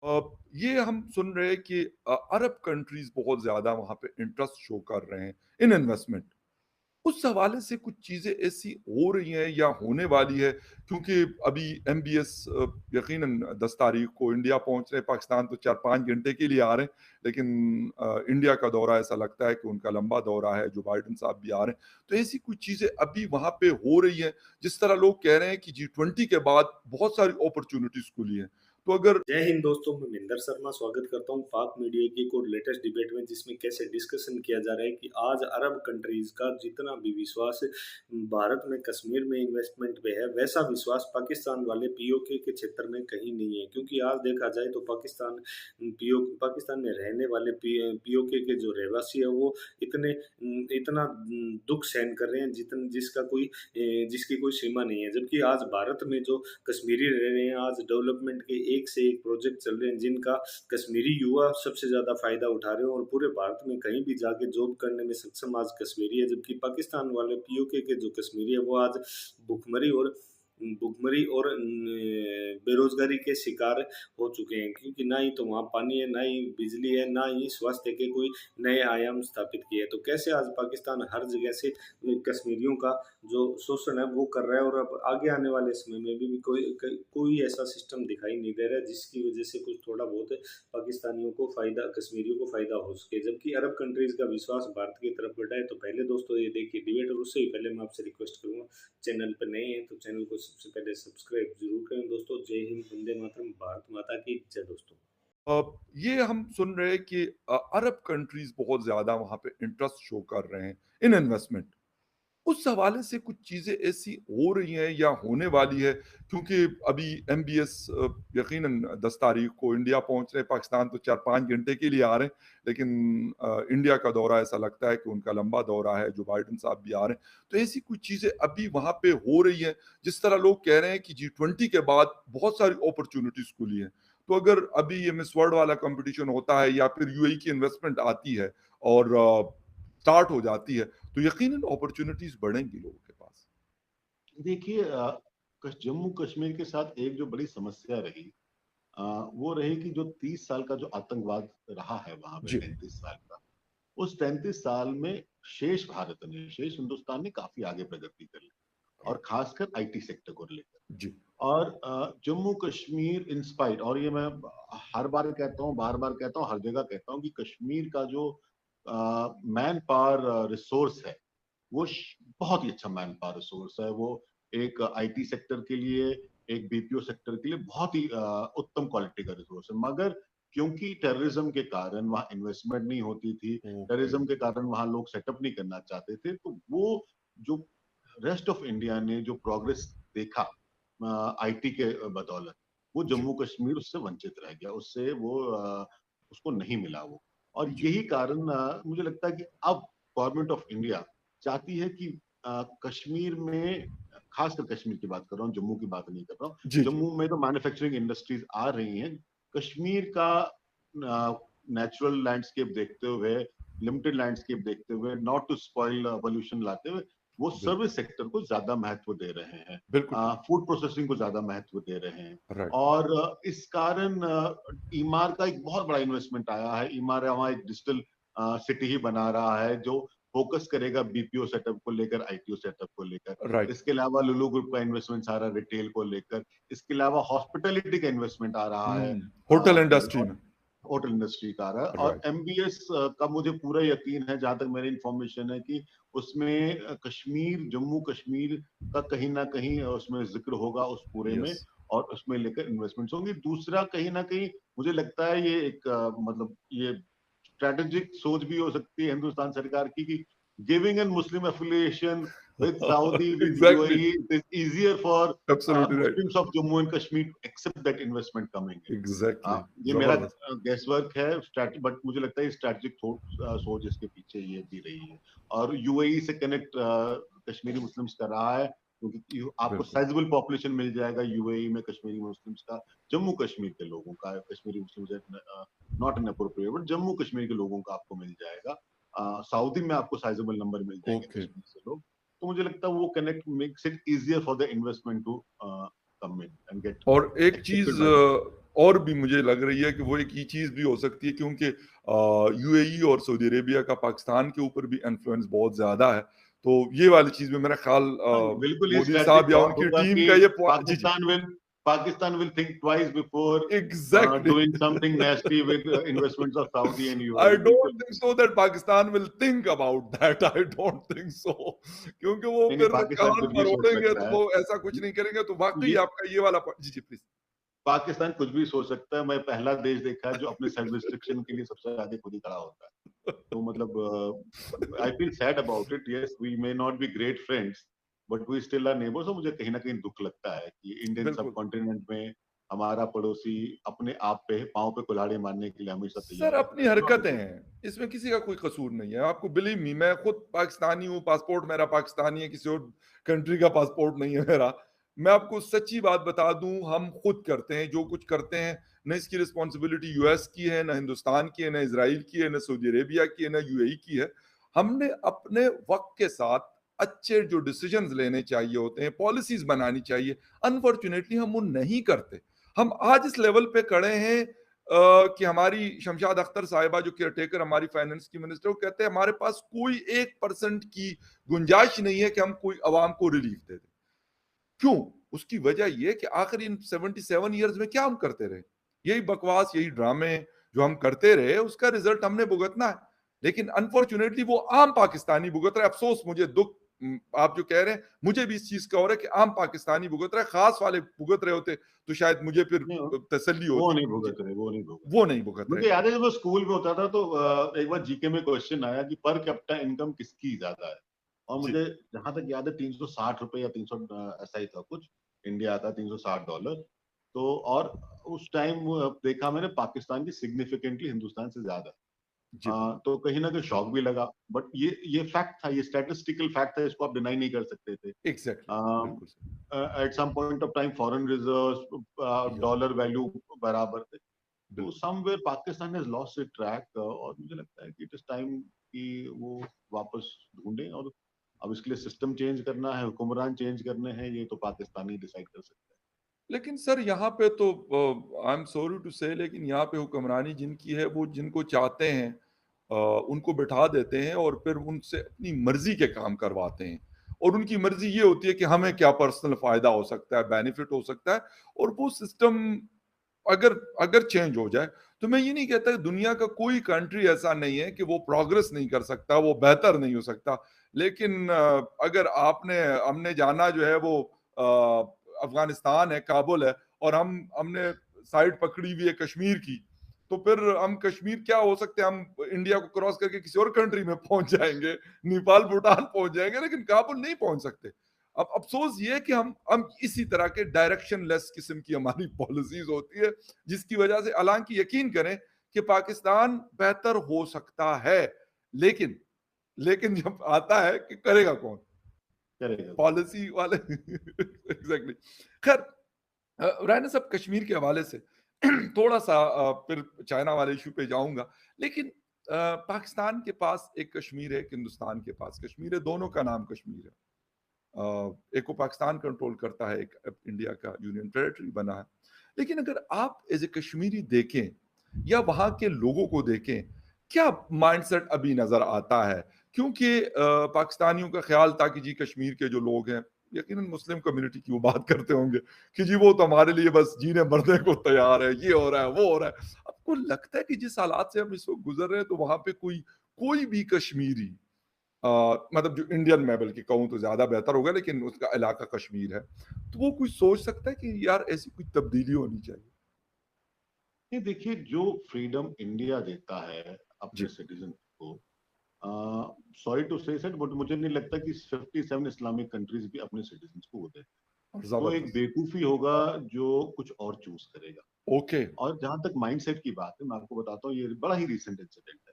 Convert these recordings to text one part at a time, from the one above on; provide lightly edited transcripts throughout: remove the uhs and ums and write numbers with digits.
अ, ये हम सुन रहे हैं कि अरब कंट्रीज बहुत ज्यादा वहां पे इंटरेस्ट शो कर रहे हैं इन इन्वेस्टमेंट। उस हवाले से कुछ चीजें ऐसी हो रही हैं या होने वाली है, क्योंकि अभी एमबीएस यकीनन 10 तारीख को इंडिया पहुंच रहे हैं। पाकिस्तान तो 4-5 घंटे के लिए आ रहे हैं, लेकिन इंडिया का दौरा ऐसा लगता है कि उनका लंबा दौरा है। जो बाइडन साहब भी आ रहे हैं, तो ऐसी कुछ चीजें अभी वहां पे हो रही हैं। जिस तरह लोग कह रहे हैं कि G20 के बाद बहुत सारी अपॉर्चुनिटीज खुली हैं। तो अगर जय हिंद दोस्तों, मैं मिंदर शर्मा स्वागत करता हूं पाक मीडिया की एक और लेटेस्ट डिबेट में, जिसमें कैसे डिस्कशन किया जा रहा है कि आज अरब कंट्रीज का जितना भी विश्वास भारत में कश्मीर में इन्वेस्टमेंट पे है, वैसा विश्वास पाकिस्तान वाले पीओके के क्षेत्र में कहीं नहीं है। क्योंकि आज देखा जाए तो पाकिस्तान में रहने वाले पीओके के जो रहवासी है वो इतने इतना दुख सहन कर रहे हैं जिसकी कोई सीमा नहीं है। जबकि आज भारत में जो कश्मीरी रह रहे हैं, आज डेवलपमेंट के एक से एक प्रोजेक्ट चल रहे हैं जिनका कश्मीरी युवा सबसे ज़्यादा फ़ायदा उठा रहे हैं, और पूरे भारत में कहीं भी जाके जॉब करने में सक्षम आज कश्मीरी है। जबकि पाकिस्तान वाले पीओके के जो कश्मीरी है वो आज भुखमरी और बेरोजगारी के शिकार हो चुके हैं, क्योंकि ना ही तो वहाँ पानी है, ना ही बिजली है, ना ही स्वास्थ्य के कोई नए आयाम स्थापित किए हैं। तो कैसे आज पाकिस्तान हर जगह से कश्मीरियों का जो शोषण है वो कर रहा है, और अब आगे आने वाले समय में भी कोई ऐसा सिस्टम दिखाई नहीं दे रहा है जिसकी वजह से कुछ थोड़ा बहुत पाकिस्तानियों को फायदा, कश्मीरियों को फायदा हो सके। जबकि अरब कंट्रीज का विश्वास भारत की तरफ बढ़ा है। तो पहले दोस्तों ये देखिए डिबेट, और उससे ही पहले मैं आपसे रिक्वेस्ट करूंगा, चैनल पर नए हैं तो चैनल को सबसे पहले सब्सक्राइब जरूर करें दोस्तों। जय हिंद, वंदे मातरम, भारत माता की जय दोस्तों। अ, ये हम सुन रहे हैं कि अरब कंट्रीज बहुत ज्यादा वहां पे इंटरेस्ट शो कर रहे हैं इन इन्वेस्टमेंट। उस हवाले से कुछ चीजें ऐसी हो रही हैं या होने वाली है, क्योंकि अभी एमबीएस यकीनन 10 तारीख को इंडिया पहुंच रहे हैं। पाकिस्तान तो 4-5 घंटे के लिए आ रहे हैं, लेकिन इंडिया का दौरा ऐसा लगता है कि उनका लंबा दौरा है। जो बाइडन साहब भी आ रहे हैं, तो ऐसी कुछ चीजें अभी वहां पे हो रही हैं। जिस तरह लोग कह रहे हैं कि G20 के बाद बहुत सारी अपॉर्चुनिटीज खुली हैं। तो अगर अभी ये मिस वर्ल्ड वाला कंपटीशन होता है या फिर यूएई की इन्वेस्टमेंट आती है और स्टार्ट हो जाती है, तो यकीनन अपॉर्चुनिटीज बढ़ेंगी लोगों के पास। देखिए, जम्मू कश्मीर के साथ एक जो बड़ी समस्या रही, वो रही कि जो 30 साल का जो आतंकवाद रहा है वहां पे, जी। 33 साल का, उस 33 साल में शेष हिंदुस्तान ने काफी आगे प्रगति कर ली, और खासकर आईटी सेक्टर को लेकर। जी। और जम्मू कश्मीर इंस्पाइट, और ये मैं हर बार कहता हूँ, बार बार कहता हूँ, हर जगह कहता हूँ कि कश्मीर का जो मैन पावर रिसोर्स है, वो बहुत ही अच्छा मैन पावर रिसोर्स है। वो एक आईटी सेक्टर के लिए, एक बीपीओ सेक्टर के लिए बहुत ही उत्तम क्वालिटी का रिसोर्स है। मगर क्योंकि टेररिज्म के कारण वहाँ इन्वेस्टमेंट नहीं होती थी, ओके। टेररिज्म के कारण वहाँ लोग सेटअप नहीं करना चाहते थे, तो वो जो रेस्ट ऑफ इंडिया ने जो प्रोग्रेस देखा आईटी के बदौलत, वो जी। जम्मू कश्मीर उससे वंचित रह गया, उससे वो उसको नहीं मिला वो। और जी। यही कारण मुझे लगता है कि अब गवर्नमेंट ऑफ इंडिया चाहती है कि कश्मीर में, खासकर कश्मीर की बात कर रहा हूँ, जम्मू की बात नहीं कर रहा हूँ, जी। जी। जम्मू में तो मैन्युफैक्चरिंग इंडस्ट्रीज आ रही हैं। कश्मीर का नेचुरल लैंडस्केप देखते हुए, लिमिटेड लैंडस्केप देखते हुए, नॉट टू स्पॉइल पोल्यूशन लाते हुए, वो बिल्कुल। सर्विस सेक्टर को ज्यादा महत्व दे रहे हैं, बिल्कुल ठीक। फूड प्रोसेसिंग को ज्यादा महत्व दे रहे हैं। राइट। और इस कारण ईमार का एक बहुत बड़ा इन्वेस्टमेंट आया है। ईमार वहाँ एक डिजिटल सिटी ही बना रहा है, जो फोकस करेगा बीपीओ सेटअप को लेकर, आईटीओ सेटअप को लेकर। राइट। इसके अलावा लुलु ग्रुप का इन्वेस्टमेंट सारा रिटेल को लेकर। इसके अलावा हॉस्पिटैलिटी का इन्वेस्टमेंट आ रहा है, होटल इंडस्ट्री में। होटल इंडस्ट्री का आ रहा है। और राइट। एमबीएस का मुझे पूरा यकीन है, जहां तक मेरी इंफॉर्मेशन है, कि उसमें कश्मीर, जम्मू कश्मीर का कहीं ना कहीं उसमें जिक्र होगा उस पूरे यस। में, और उसमें लेकर इन्वेस्टमेंट्स होंगी। दूसरा, कहीं ना कहीं मुझे लगता है ये एक मतलब ये स्ट्रेटेजिक सोच भी हो सकती है हिंदुस्तान सरकार की, कि giving an Muslim affiliation with Saudi, with exactly. UAE, it is easier for absolutely right. Muslims of Jammu and Kashmir to accept that investment coming in. Exactly. ये मेरा जबरदस्त। गैस वर्क है, बट मुझे लगता है स्ट्रेटेजिक सोच इसके पीछे ये भी रही है। और यूएई से कनेक्ट कश्मीरी मुस्लिम्स कर रहा है, क्योंकि आपको बिल्कुल। साइजेबल पॉपुलेशन मिल जाएगा यूएई में कश्मीरी मुस्लिम्स का, जम्मू कश्मीर के लोगों का। Kashmiri Muslims not an appropriate, but Jammu Kashmir के लोगों का आपको मिल जाएगा। सऊदी में आपको साइजेबल नंबर मिल जाएंगे ओके। कश्मीर से लोग। तो मुझे लगता है वो connect makes it easier for the investment to come in and get और एक चीज एक्सेप्टेड बाय द और भी मुझे लग रही है कि वो एक ये चीज़ भी हो सकती है, क्योंकि यूएई और सऊदी अरेबिया का पाकिस्तान के ऊपर भी इन्फ्लुएंस बहुत ज़्यादा है। तो ये वाली चीज़ में मेरा ख़्याल हाँ, बिल्कुल ये मोदी स्ट्रैटेजिक साहब या थॉट उनकी होगा टीम कि का ये पॉइ जी, जी। Pakistan will think twice before exactly. Doing something nasty with investments of Saudi and I UAE. don't बिल्कुल। think so that Pakistan will think about that. I don't think so. क्योंकि वो नहीं, नहीं, फिर पाकिस्तान कान कुछ भी सोच मरोड़ेंगे सकता तो है। वो ऐसा कुछ नहीं करेंगे, तो वाक़ई ये आपका ये वाला जी, जी, प्लीज़। पाकिस्तान कुछ भी सोच सकता है। मैं पहला देश देखा है जो अपने सेल्फ रिस्ट्रिक्शन के लिए सबसे आगे खुद ही खड़ा होता है। तो मतलब I feel sad about it. Yes, we may not be great friends, but we still are neighbours. और मुझे कहीं न कहीं दुःख लगता है कि इंडियन बिल्कुल। सबकॉन्टिनेंट में हमारा पड़ोसी अपने आप पे पाँव पे कुल्हाड़ी मारने के लिए हमेशा सर तैयार रहता अपनी है। हरकतें हैं, इसमें किसी का कोई कसूर नहीं है। आपको बिलीव मी, मैं खुद पाकिस्तानी हूँ, पासपोर्ट मेरा पाकिस्तानी है, किसी और कंट्री का पासपोर्ट नहीं है मेरा। मैं आपको सच्ची बात बता दूँ, हम खुद करते हैं जो कुछ करते हैं, ना इसकी रिस्पॉन्सिबिलिटी यूएस की है, ना हिंदुस्तान की है, ना इज़राइल की है, ना सऊदी अरेबिया की है, ना यूएई की है। हमने अपने वक़्त के साथ अच्छे जो डिसीजंस लेने चाहिए होते हैं, पॉलिसीज़ बनानी चाहिए, अनफॉर्च्यूनेटली हम वो नहीं करते। हम आज इस लेवल पे खड़े हैं कि हमारी शमशाद अख्तर साहिबा जो केयरटेकर हमारी फाइनेंस की मिनिस्टर, वो कहते हैं हमारे पास कोई 1% की गुंजाइश नहीं है कि हम कोई अवाम को रिलीफ दे दें। क्यों? उसकी वजह ये है कि आखिर इन 77 ईयर्स में क्या हम करते रहे? यही बकवास, यही ड्रामे जो हम करते रहे, उसका रिजल्ट हमने भुगतना है। लेकिन अनफॉर्च्यूनेटली वो आम पाकिस्तानी भुगत रहा है। अफ़सोस, मुझे दुःख आप जो कह रहे हैं, मुझे भी इस चीज़ का हो रहा है कि आम पाकिस्तानी भुगत रहा है। ख़ास वाले भुगत रहे होते, तो शायद मुझे फिर नहीं, तसल्ली वो होती नहीं कि जी, भुगत रहे, वो नहीं भुगत वो रहे। नहीं भुगत रहे। मुझे याद है जब मैं स्कूल में होता था तो एक बार जीके में क्वेश्चन आया कि पर कैपिटा इनकम किसकी ज्यादा है। और जी, मुझे जहां तक याद है 360 रुपए या 300 ऐसा ही था कुछ। इंडिया का $360। तो और उस टाइम देखा मैंने पाकिस्तान की सिग्निफिकेंटली हिंदुस्तान से ज्यादा। जी, बिल्कुल। तो कहीं ना कहीं शौक भी लगा। बट ये फैक्ट था, ये स्टैटिस्टिकल फैक्ट था, इसको आप डिनाई नहीं कर सकते थे। एग्ज़ैक्टली, बिल्कुल सही। At some point of time foreign reserves, या डॉलर वैल्यू बराबर थे। तो बिल्कुल। Somewhere Pakistan has lost it track. और मुझे लगता है कि इट इज टाइम कि वो वापस ढूंढें। और अब इसके लिए सिस्टम चेंज करना है, हुक्मरान चेंज करने हैं, ये तो पाकिस्तान ही डिसाइड कर सकता है। लेकिन सर यहाँ पे तो आई एम सॉरी टू से, लेकिन यहाँ पे हुक्मरानी जिनकी है वो जिनको चाहते हैं उनको बिठा देते हैं और फिर उनसे अपनी मर्जी के काम करवाते हैं। और उनकी मर्जी ये होती है कि हमें क्या पर्सनल फायदा हो सकता है, बेनिफिट हो सकता है। और वो सिस्टम अगर अगर चेंज हो जाए, तो मैं ये नहीं कहता कि दुनिया का कोई कंट्री ऐसा नहीं है कि वो प्रोग्रेस नहीं कर सकता, वो बेहतर नहीं हो सकता। लेकिन अगर आपने हमने जाना जो है वो अफ़गानिस्तान है, काबुल है, और हमने साइड पकड़ी हुई है कश्मीर की, तो फिर हम कश्मीर क्या हो सकते हैं, हम इंडिया को क्रॉस करके किसी और कंट्री में पहुँच जाएँगे, नेपाल, भूटान पहुँच जाएँगे, लेकिन काबुल नहीं पहुँच सकते। अब अफ़सोस ये है कि हम इसी तरह के डायरेक्शनलेस किस्म की हमारी पॉलिसीज़ होती है, जिसकी वजह से, हालाँकि यकीन करें कि पाकिस्तान बेहतर हो सकता है, लेकिन लेकिन जब आता है कि करेगा कौन? करेगा कौन? पॉलिसी वाले एग्ज़ैक्टली। ख़ैर रैना साहब, कश्मीर के हवाले से थोड़ा-सा फिर चाइना वाले इश्यू पे जाऊँगा। लेकिन पाकिस्तान के पास एक कश्मीर है, एक हिंदुस्तान के पास कश्मीर है, दोनों का नाम कश्मीर है। एक को पाकिस्तान कंट्रोल करता है, एक अब इंडिया का यूनियन टेरिटरी बना है। लेकिन अगर आप एज़ ए कश्मीरी देखें या वहाँ के लोगों को देखें, क्या माइंडसेट अभी नज़र आता है? क्योंकि पाकिस्तानियों का ख़्याल था कि जी कश्मीर के जो लोग हैं, यकीनन मुस्लिम कम्युनिटी की वो बात करते होंगे कि जी वो तो हमारे लिए बस जीने-मरने को तैयार है, ये हो रहा है, वो हो रहा है। आपको लगता है कि जिस हालात से हम इस वक़्त गुज़र रहे हैं, तो वहाँ पे कोई कोई भी कश्मीरी अ, मतलब जो इंडियन मैं बल्कि कहूँ तो ज़्यादा बेहतर होगा, लेकिन उसका इलाका कश्मीर है। तो वो कोई सोच सकता है कि यार ऐसी कोई तब्दीली होनी चाहिए? नहीं, देखिए जो फ्रीडम इंडिया देता है अपने जी, सिटीजन को, सॉरी टू से इट, बट मुझे नहीं लगता कि 57 इस्लामिक कंट्रीज भी अपने सिटीजन को वो देते हैं। तो एक ज़बरदस्त। बेवकूफी होगा जो कुछ और चूज करेगा। ओके, और जहां तक माइंडसेट की बात है, मैं आपको बताता हूँ, ये बड़ा ही रिसेंट इंसिडेंट है।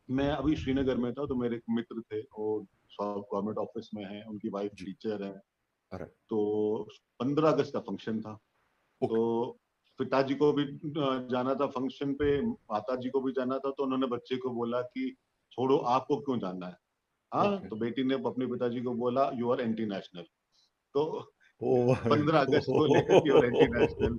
मैं अभी श्रीनगर में था, तो मेरे एक मित्र थे, वो गवर्नमेंट ऑफिस में हैं, उनकी वाइफ जी, टीचर है। राइट, तो 15 अगस्त का फंक्शन था। तो ओके, पिताजी को भी जाना था फंक्शन पे, माता जी को भी जाना था। तो उन्होंने बच्चे को बोला कि छोड़ो, आपको क्यों जाना है। हाँ, ओके, तो बेटी ने अपने पिताजी को बोला, यू आर एंटी नेशनल। तो ओह माय 15 अगस्त को लेकर केवल एंटी नेशनल।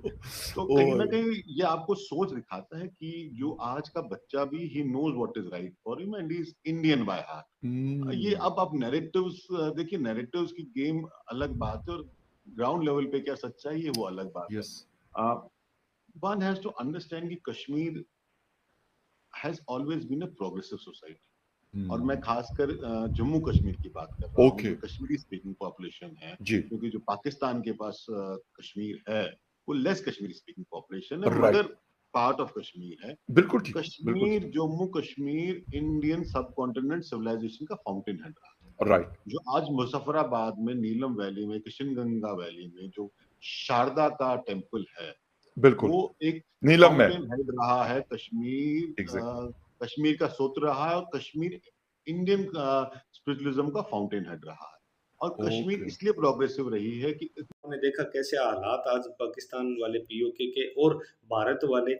तो ओह कहीं न माय कहीं ये आपको सोच दिखाता है कि जो आज का बच्चा भी he knows what is right for him and he is Indian by heart. ये हुँ, अब आप नैरेटिव्स देखिए नैरेटिव्स की गेम अलग बात है और ग्राउंड लेवल पे क्या सच्चाई है वो अलग बात है। Yes, uh, one has to understand कि Kashmir has always been a progressive society. और मैं हुँ, खासकर जम्मू कश्मीर की बात कर रहा हूँ, ओके, जो कश्मीरी स्पीकिंग पॉपुलेशन है, जी, क्योंकि जो पाकिस्तान के पास कश्मीर है, वो लेस कश्मीरी स्पीकिंग पॉपुलेशन है, राइट, मगर पार्ट ऑफ कश्मीर है। बिल्कुल ठीक, बिल्कुल Kashmir, Jammu Kashmir Indian subcontinent civilisation का फाउंटेन हेड रहा। राइट, जो आज मुजफ्फराबाद में, नीलम वैली में, किशनगंगा वैली में जो शारदा का टेम्पल है, बिल्कुल, वो एक नीलम में, फाउंटेन हेड रहा है कश्मीर एग्ज़ैक्टली, कश्मीर का सोत्र रहा है और कश्मीर इंडियन स्पिरिचुअलिज्म का फाउंटेन हेड रहा है और कश्मीर ओके, इसलिए प्रोग्रेसिव रही है कि हमने देखा कैसे हालात आज पाकिस्तान वाले पीओके के और भारत वाले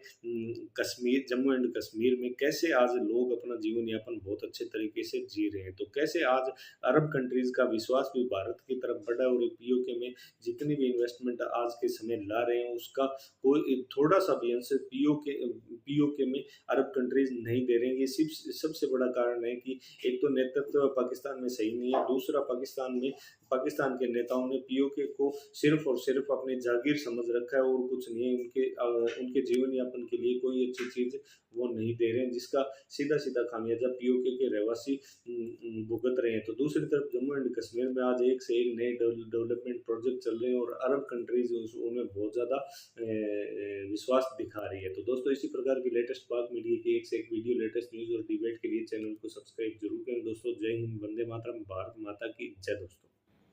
कश्मीर जम्मू एंड कश्मीर में कैसे आज लोग अपना जीवन यापन बहुत अच्छे तरीके से जी रहे हैं। तो कैसे आज अरब कंट्रीज का विश्वास भी भारत की तरफ बढ़ा और पीओके में जितनी भी इन्वेस्टमेंट आज के समय ला रहे हैं उसका कोई थोड़ा सा भी अंश पीओके में अरब कंट्रीज नहीं दे रहे हैं। ये सिर्फ सबसे बड़ा कारण है कि एक तो नेतृत्व पाकिस्तान में सही नहीं है, दूसरा पाकिस्तान के नेताओं ने पीओके को सिर्फ और सिर्फ अपनी जागीर समझ रखा है और कुछ नहीं है। उनके जीवन यापन के लिए कोई अच्छी चीज वो नहीं दे रहे हैं, जिसका सीधा सीधा खामियाजा पीओके के रहवासी भुगत रहे हैं। तो दूसरी तरफ जम्मू एंड कश्मीर में आज एक से एक नए डेवलपमेंट प्रोजेक्ट चल रहे हैं और अरब कंट्रीज उनमें बहुत ज्यादा विश्वास दिखा रही है। तो दोस्तों इसी प्रकार की लेटेस्ट पाक मीडिया की एक से एक वीडियो, लेटेस्ट न्यूज और डिबेट के लिए चैनल को सब्सक्राइब जरूर करें। दोस्तों जय हिंद, वंदे मातरम, भारत माता की जय। दोस्तों।